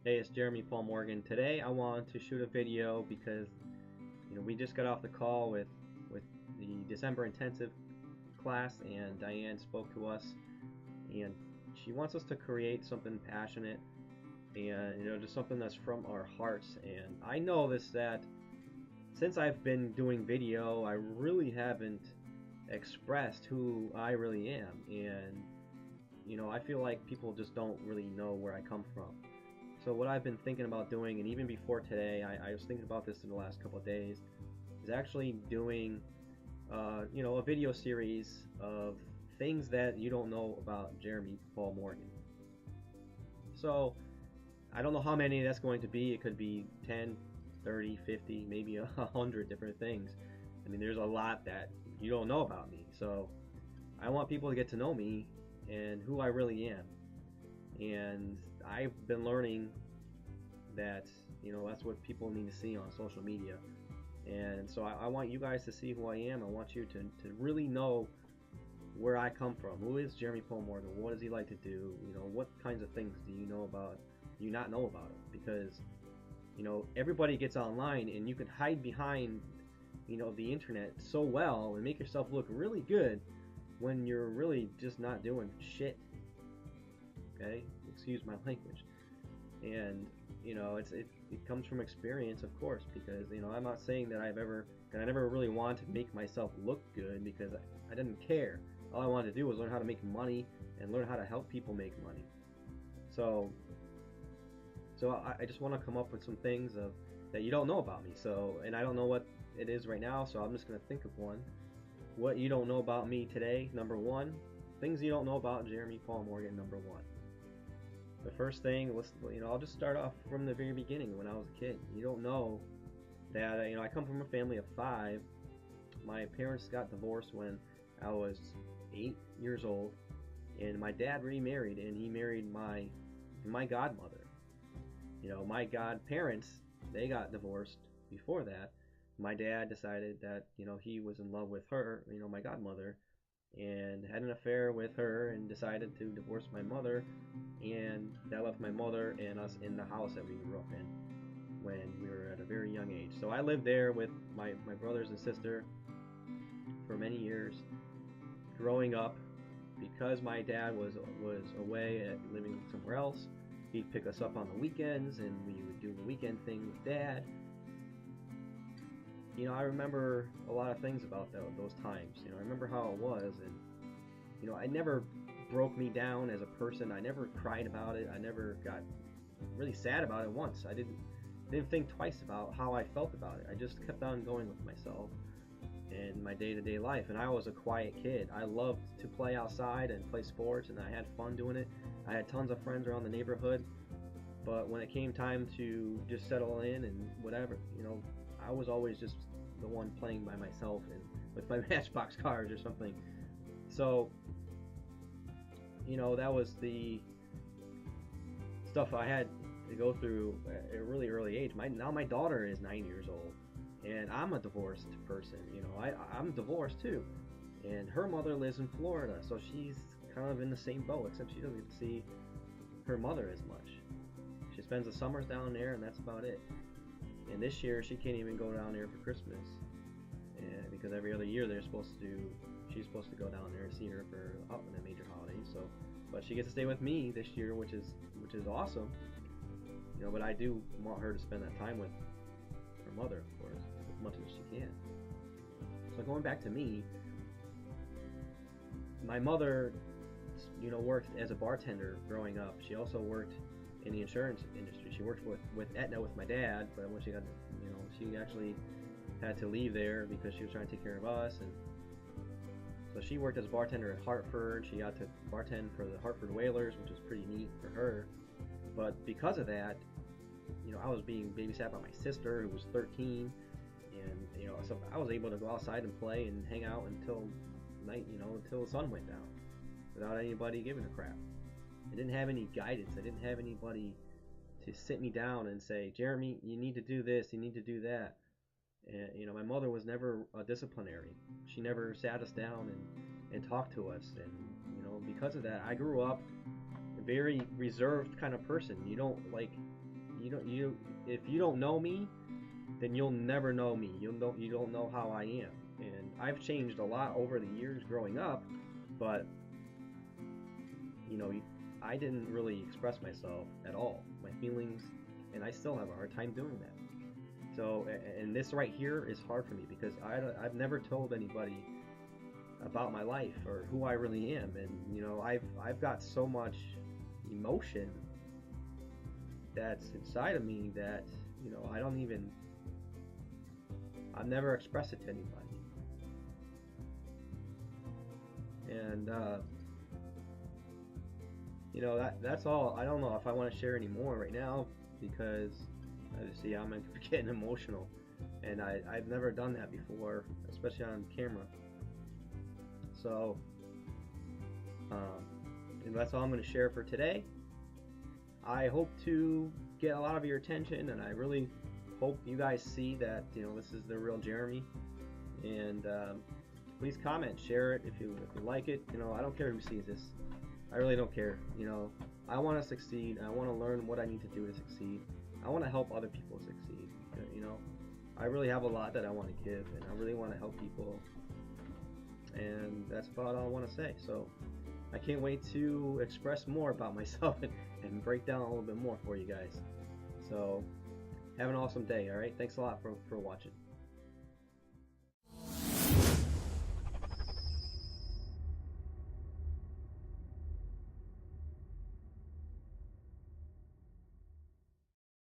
Hey, it's Jeremy Paul Morgan. Today I want to shoot a video because we just got off the call with the December intensive class, and Diane spoke to us, and she wants us to create something passionate and just something that's from our hearts. And I noticed that since I've been doing video, I really haven't expressed who I really am, and I feel like people just don't really know where I come from. So what I've been thinking about doing, and even before today, I was thinking about this in the last couple of days, is actually doing, a video series of things that you don't know about Jeremy Paul Morgan. So I don't know how many that's going to be. It could be 10, 30, 50, maybe 100 different things. I mean, there's a lot that you don't know about me. So I want people to get to know me and who I really am. And I've been learning that that's what people need to see on social media. And so I want you guys to see who I am. I want you to really know where I come from. Who is Jeremy Paul Morgan? What does he like to do? What kinds of things do you not know about him? Because everybody gets online, and you can hide behind the internet so well and make yourself look really good when you're really just not doing shit. Okay, excuse my language. And it comes from experience, of course, because I'm not saying that I never really wanted to make myself look good, because I didn't care. All I wanted to do was learn how to make money and learn how to help people make money. So I just want to come up with some things that you don't know about me. And I don't know what it is right now, so I'm just going to think of one. What you don't know about me today, number one. Things you don't know about Jeremy Paul Morgan, number one. The first thing, I'll just start off from the very beginning when I was a kid. You don't know that I come from a family of 5. My parents got divorced when I was 8 years old, and my dad remarried, and he married my godmother. My godparents, they got divorced before that. My dad decided that he was in love with her, my godmother, and had an affair with her, and decided to divorce my mother, and that left my mother and us in the house that we grew up in when we were at a very young age. So I lived there with my brothers and sister for many years growing up. Because my dad was away living somewhere else, he'd pick us up on the weekends, and we would do the weekend thing with Dad. I remember a lot of things about those times. I remember how it was, and I never broke me down as a person. I never cried about it. I never got really sad about it once. I didn't think twice about how I felt about it. I just kept on going with myself in my day-to-day life. And I was a quiet kid. I loved to play outside and play sports, and I had fun doing it. I had tons of friends around the neighborhood. But when it came time to just settle in and whatever, I was always just the one playing by myself and with my Matchbox cars or something. So that was the stuff I had to go through at a really early age. Now my daughter is 9 years old, and I'm a divorced person. I'm divorced too, and her mother lives in Florida, so she's kind of in the same boat, except she doesn't get to see her mother as much. She spends the summers down there, and that's about it. And this year she can't even go down there for Christmas, and because every other year she's supposed to go down there and see her for the major holidays. So, but she gets to stay with me this year, which is awesome. But I do want her to spend that time with her mother, of course, as much as she can. So going back to me, my mother, worked as a bartender growing up. She also worked in the insurance industry. She worked with Aetna with my dad, but when she got, she actually had to leave there because she was trying to take care of us. And so she worked as a bartender at Hartford. She got to bartend for the Hartford Whalers, which was pretty neat for her. But because of that, I was being babysat by my sister, who was 13, and so I was able to go outside and play and hang out until night, until the sun went down, without anybody giving a crap. I didn't have any guidance. I didn't have anybody to sit me down and say, Jeremy, you need to do this, you need to do that. And my mother was never a disciplinary. She never sat us down and talked to us. And because of that, I grew up a very reserved kind of person. You don't if you don't know me, then you'll never know me. You don't know how I am. And I've changed a lot over the years growing up, but I didn't really express myself at all, my feelings, and I still have a hard time doing that. So, and this right here is hard for me because I've never told anybody about my life or who I really am, and I've got so much emotion that's inside of me that I've never expressed it to anybody. And that's all. I don't know if I want to share any more right now because see, I'm getting emotional, and I've never done that before, especially on camera. So and that's all I'm going to share for today. I hope to get a lot of your attention, and I really hope you guys see that this is the real Jeremy. And please comment, share it if you like it. I don't care who sees this. I really don't care. I want to succeed. I want to learn what I need to do to succeed. I want to help other people succeed. I really have a lot that I want to give, and I really want to help people. And that's about all I want to say. So I can't wait to express more about myself and break down a little bit more for you guys. So have an awesome day. All right. Thanks a lot for watching.